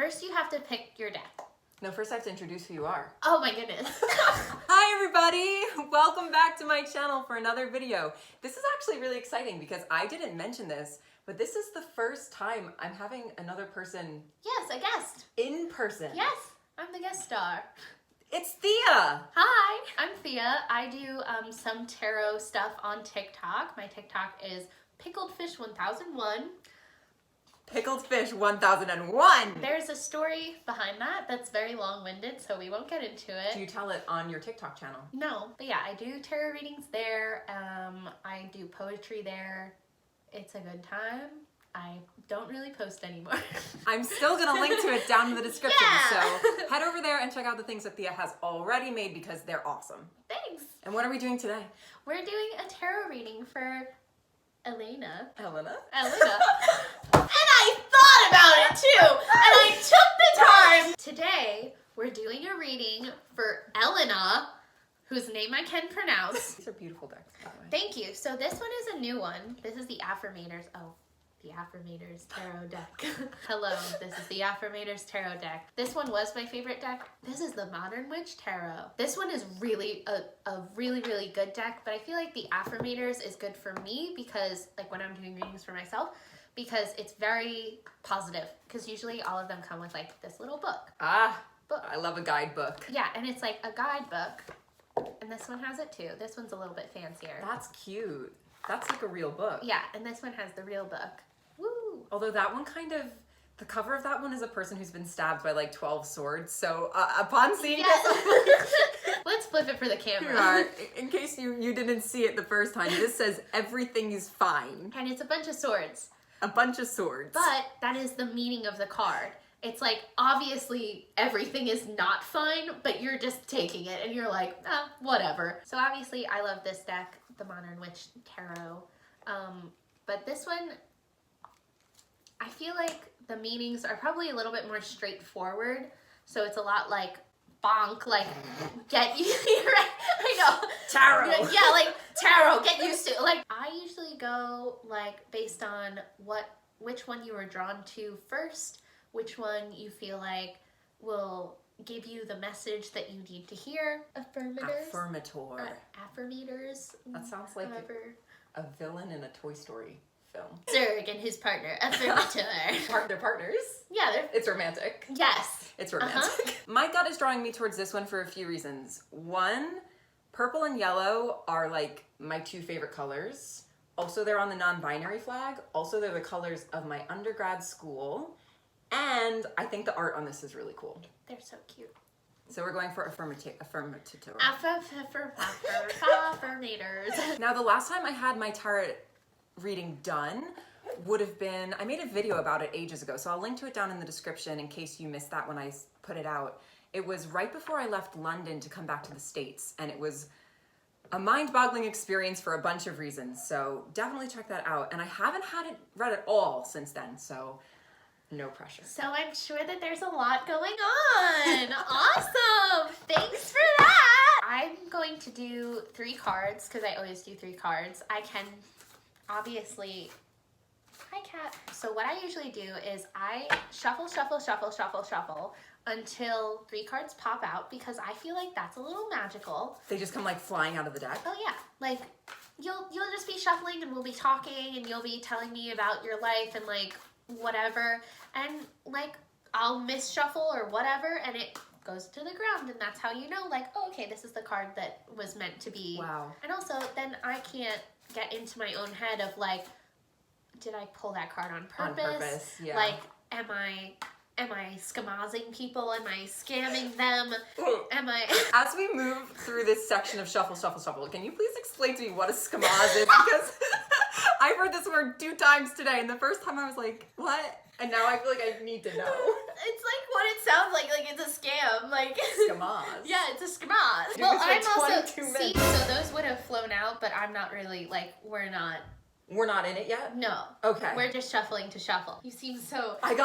First, you have to pick your deck. No, first I have to introduce who you are. Oh my goodness. Hi everybody! Welcome back to my channel for another video. This is actually really exciting because I didn't mention this, but this is the first time I'm having another person Yes, a guest. in person. Yes, I'm the guest star. It's Thea! Hi, I'm Thea. I do some tarot stuff on TikTok. My TikTok is Pickled Fish 1001. Pickled Fish 1001! There's a story behind that that's very long-winded, so we won't get into it. Do you tell it on your TikTok channel? No, but yeah, I do tarot readings there. I do poetry there. It's a good time. I don't really post anymore. I'm still gonna link to it down in the description, Yeah. so head over there and check out the things that Thea has already made because they're awesome. Thanks. And what are we doing today? We're doing a tarot reading for Elena. Elena? Elena. And I thought about it too, and I took the time. Today, we're doing a reading for Elena, whose name I can pronounce. These are beautiful decks, by the way. Thank you. So this one is a new one. This is the Affirmators. Oh, the Affirmators Tarot deck. Hello, this is the Affirmators Tarot deck. This one was my favorite deck. This is the Modern Witch Tarot. This one is really a really good deck, but I feel like the Affirmators is good for me because, like, when I'm doing readings for myself, because it's very positive. Because usually all of them come with, like, this little book. Book. I love a guidebook. Yeah, and it's like a guidebook. And this one has it too. This one's a little bit fancier. That's cute. That's like a real book. Yeah, and this one has the real book. Woo! Although that one kind of, the cover of that one is a person who's been stabbed by like 12 swords. So upon seeing Yes. Let's flip it for the here camera. are, in case you didn't see it the first time, this says everything is fine. And it's a bunch of swords. A bunch of swords. But that is the meaning of the card. It's like, obviously everything is not fine, but you're just taking it and you're like, whatever. So obviously I love this deck, the Modern Witch Tarot. But this one, I feel like the meanings are probably a little bit more straightforward. So it's a lot like bonk, like get you, I know. Tarot. Yeah, like tarot, get used to it. Like I usually go like based on which one you were drawn to first, which one you feel like will give you the message that you need to hear. Affirmator. Affirmators. That sounds like a villain in a Toy Story film. Zurg and his partner, Affirmator. They're partners? Yeah, It's romantic. yes. It's romantic. My gut is drawing me towards this one for a few reasons. One, purple and yellow are like my two favorite colors. Also, they're on the non-binary flag. Also, they're the colors of my undergrad school. And I think the art on this is really cool. They're so cute. So we're going for affirmator. Affirmators. Now, the last time I had my tarot reading done would have been, I made a video about it ages ago, so I'll link to it down in the description in case you missed that when I put it out. It was right before I left London to come back to the States, and it was a mind-boggling experience for a bunch of reasons, so definitely check that out. And I haven't read it all since then, so no pressure. So I'm sure that there's a lot going on. Awesome. Thanks for that. I'm going to do 3 cards because I always do 3 cards. I can obviously... Hi, cat. So what I usually do is I shuffle until 3 cards pop out because I feel like that's a little magical. They just come like flying out of the deck? Oh yeah. Like you'll just be shuffling and we'll be talking and you'll be telling me about your life and like whatever, and like I'll misshuffle or whatever and it goes to the ground, and that's how you know, like, oh, okay, this is the card that was meant to be. Wow. And also then I can't get into my own head of like, did I pull that card on purpose? On purpose, yeah. Like, am I schemazing people? Am I scamming them? Am I... As we move through this section of shuffle, can you please explain to me what a schemaz is? Because I've heard this word 2 times today, and the first time I was like, what? And now I feel like I need to know. It's like what it sounds like it's a scam. Like schemaz. Yeah, it's a schemaz. Well, I'm also... See, so those would have flown out, but I'm not really, like, we're not in it yet? No. Okay. We're just shuffling to shuffle. You seem so... When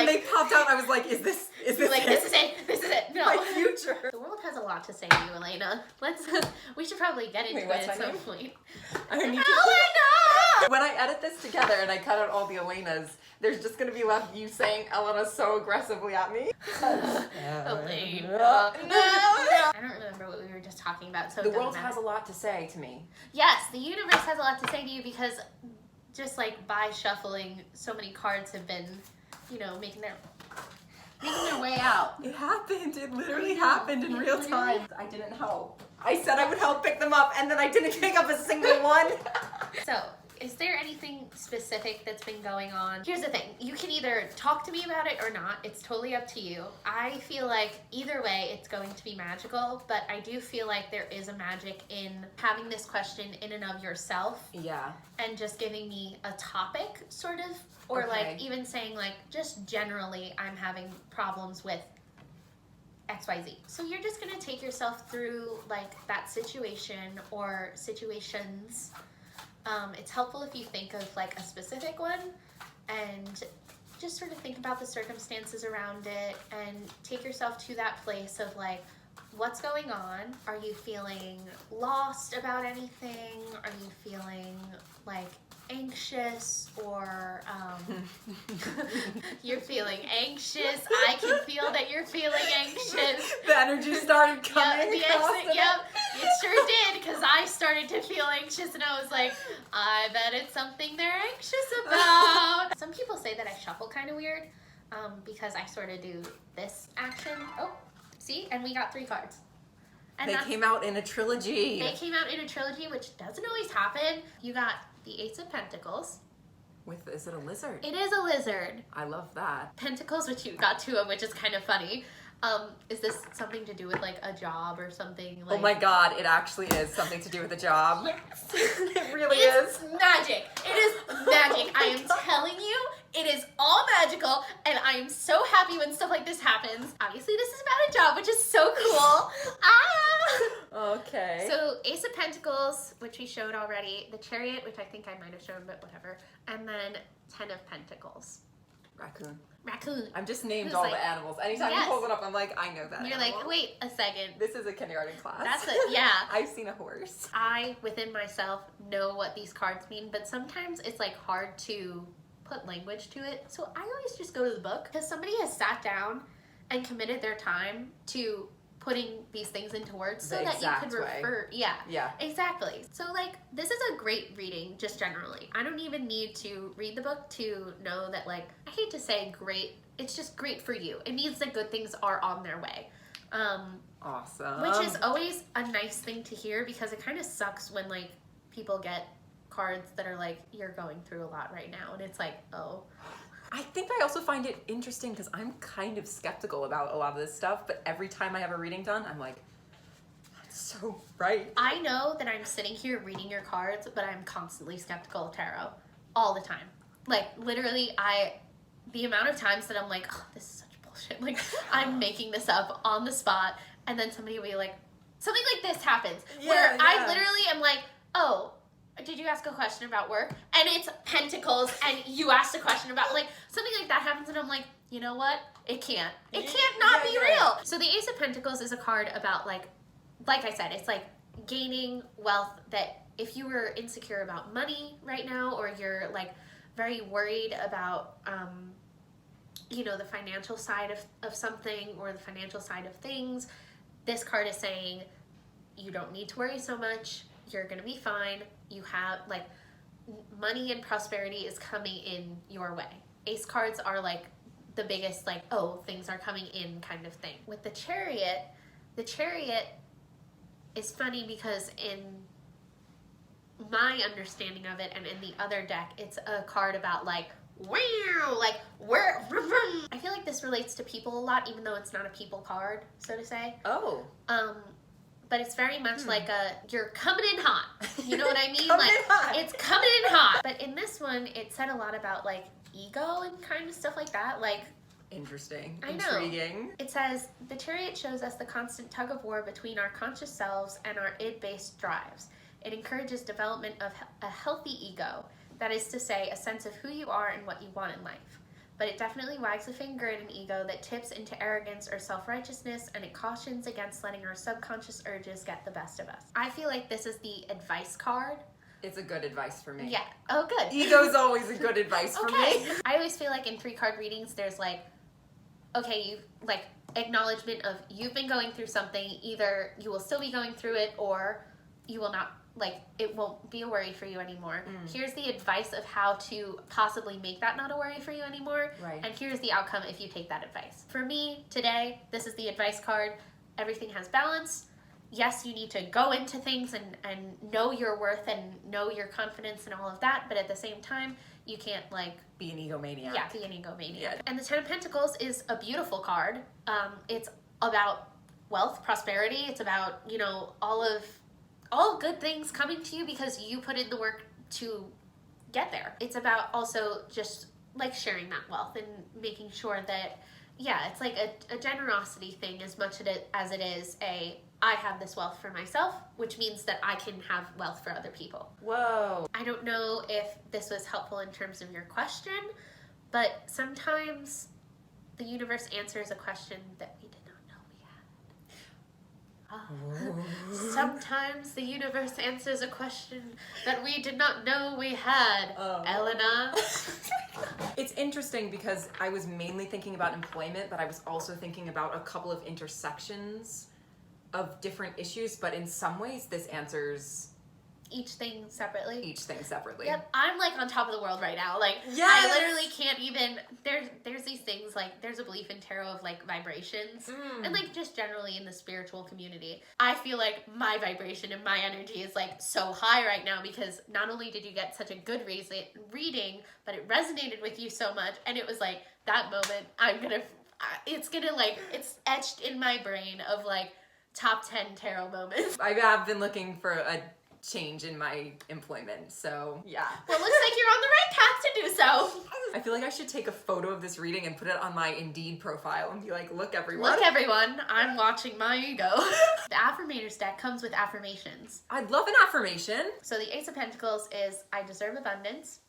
they popped out, I was like, is this like, this is it. No. My future. The world has a lot to say to you, Elena. We should probably get into what's it at my some name? point. I need to... Elena! When I edit this together and I cut out all the Elenas, there's just gonna be left you saying Elena so aggressively at me. Elena. No. I don't remember what we were just talking about, so The it doesn't world matter. has a lot to say to me. Yes, the universe has a lot to say to you because just like by shuffling, so many cards have been, making their way out. It happened. It literally happened in real time. I didn't help. I said I would help pick them up, and then I didn't pick up a single one. So, is there anything specific that's been going on? Here's the thing. You can either talk to me about it or not. It's totally up to you. I feel like either way, it's going to be magical, but I do feel like there is a magic in having this question in and of yourself. Yeah. And just giving me a topic, sort of. Or Okay. like even saying like, just generally, I'm having problems with XYZ. So you're just gonna take yourself through like that situation or situations. It's helpful if you think of like a specific one and just sort of think about the circumstances around it and take yourself to that place of like, what's going on? Are you feeling lost about anything? Are you feeling like anxious or you're feeling anxious? I can feel that you're feeling anxious. The energy started coming. Yep, it sure did, because I started to feel anxious and I was like, I bet it's something they're anxious about. Some people say that I shuffle kind of weird because I sort of do this action. Oh, see? And we got 3 cards. And They came out in a trilogy. They came out in a trilogy, which doesn't always happen. You got the Ace of Pentacles. Is it a lizard? It is a lizard. I love that. Pentacles, which you got 2 of, which is kind of funny. Is this something to do with like a job or something? Like... Oh my god, it actually is something to do with a job. Yes. It really It's is. magic. It is magic. I am telling you, it is all magical, and I am so happy when stuff like this happens. Obviously, this is about a job, which is so cool. Okay. So, Ace of Pentacles, which we showed already, the Chariot, which I think I might have shown, but whatever, and then 10 of Pentacles. Raccoon. I've just named Who's all like- the animals. Anytime Yes. you hold it up, I'm like, I know that You're animal. like, wait a second. This is a kindergarten class. That's it, yeah. I've seen a horse. I, within myself, know what these cards mean, but sometimes it's like hard to put language to it. So I always just go to the book because somebody has sat down and committed their time to putting these things into words so The that you could exact way. refer. Yeah. Yeah. Exactly. So like this is a great reading just generally. I don't even need to read the book to know that like I hate to say great, it's just great for you. It means that good things are on their way. Awesome. Which is always a nice thing to hear because it kind of sucks when like people get cards that are like you're going through a lot right now and it's like, oh. I think I also find it interesting because I'm kind of skeptical about a lot of this stuff, but every time I have a reading done, I'm like, that's so right. I know that I'm sitting here reading your cards, but I'm constantly skeptical of tarot all the time. Like literally the amount of times that I'm like, oh, this is such bullshit. Like I'm making this up on the spot and then somebody will be like, something like this happens where I literally am like, oh, did you ask a question about work? And it's Pentacles and you asked a question about like something like that happens and I'm like, you know what? It can't not be real. So the Ace of Pentacles is a card about like I said, it's like gaining wealth that if you were insecure about money right now or you're like very worried about the financial side of something or the financial side of things, this card is saying you don't need to worry so much. You're gonna be fine. You have like money and prosperity is coming in your way. Ace cards are like the biggest like, oh, things are coming in kind of thing. With the Chariot is funny because in my understanding of it and in the other deck, it's a card about like, wow, like where I feel like this relates to people a lot, even though it's not a people card, so to say. Oh. But it's very much like you're coming in hot. You know what I mean? Coming like in hot. It's coming in hot. But in this one, it said a lot about like ego and kind of stuff like that. Like Interesting. I know. Intriguing. It says the Chariot shows us the constant tug of war between our conscious selves and our id-based drives. It encourages development of a healthy ego. That is to say, a sense of who you are and what you want in life. but it definitely wags a finger at an ego that tips into arrogance or self-righteousness, and it cautions against letting our subconscious urges get the best of us. I feel like this is the advice card. It's a good advice for me. Yeah. Oh, good. Ego's always a good advice for me. I always feel like in 3-card readings, there's like, okay, you like acknowledgement of you've been going through something. Either you will still be going through it, or you will not. Like, it won't be a worry for you anymore. Here's the advice of how to possibly make that not a worry for you anymore. Right. And here's the outcome if you take that advice. For me, today, this is the advice card. Everything has balance. Yes, you need to go into things and know your worth and know your confidence and all of that. But at the same time, you can't, like... Be an egomaniac. Yeah, be an egomaniac. Yeah. And the 10 of Pentacles is a beautiful card. It's about wealth, prosperity. It's about, you know, all good things coming to you because you put in the work to get there. It's about also just like sharing that wealth and making sure that, yeah, it's like a generosity thing as much as it is I have this wealth for myself, which means that I can have wealth for other people. Whoa. I don't know if this was helpful in terms of your question, but sometimes the universe answers a question that we did not know we had. Sometimes the universe answers a question that we did not know we had. Elena. It's interesting because I was mainly thinking about employment, but I was also thinking about a couple of intersections of different issues, but in some ways this answers Each thing separately. Yep, I'm like on top of the world right now. Like, yes! I literally can't even, there's these things like, there's a belief in tarot of like vibrations and like just generally in the spiritual community. I feel like my vibration and my energy is like so high right now because not only did you get such a good reading, but it resonated with you so much. And it was like that moment it's etched in my brain of like top 10 tarot moments. I have been looking for a change in my employment, so yeah. Well, it looks like you're on the right path to do so. I feel like I should take a photo of this reading and put it on my Indeed profile and be like, look everyone. Look everyone, I'm watching my ego. The Affirmators deck comes with affirmations. I'd love an affirmation. So the Ace of Pentacles is, I deserve abundance.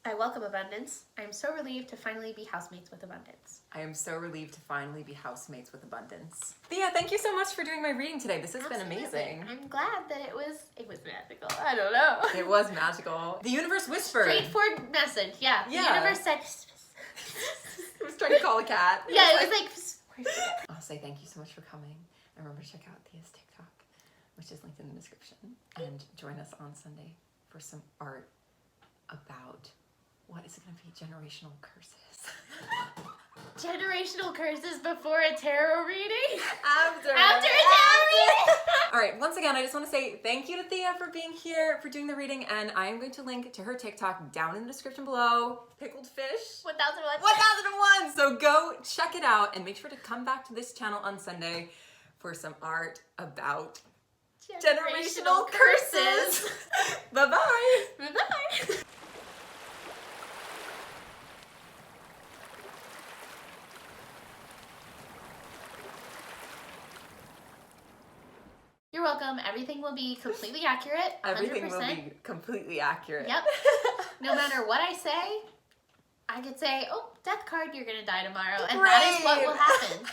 I welcome abundance. I am so relieved to finally be housemates with abundance. I am so relieved to finally be housemates with abundance. Thea, thank you so much for doing my reading today. This has been amazing. I'm glad that it was magical. I don't know. It was magical. The universe whispered. Straightforward message. Yeah. The universe said. I was trying to call a cat. Yeah, it was like. I'll say thank you so much for coming. And remember to check out Thea's TikTok, which is linked in the description. And join us on Sunday for some art about what is it going to be? Generational curses. Generational curses before a tarot reading? After a tarot reading? All right, once again, I just want to say thank you to Thea for being here, for doing the reading, and I am going to link to her TikTok down in the description below. Pickled fish. 1001. 1001! So go check it out and make sure to come back to this channel on Sunday for some art about generational curses. Bye-bye. Bye-bye. You're welcome. Everything will be completely accurate. 100%. Everything will be completely accurate. Yep. No matter what I say, I could say, oh, death card, you're going to die tomorrow. And that is what will happen.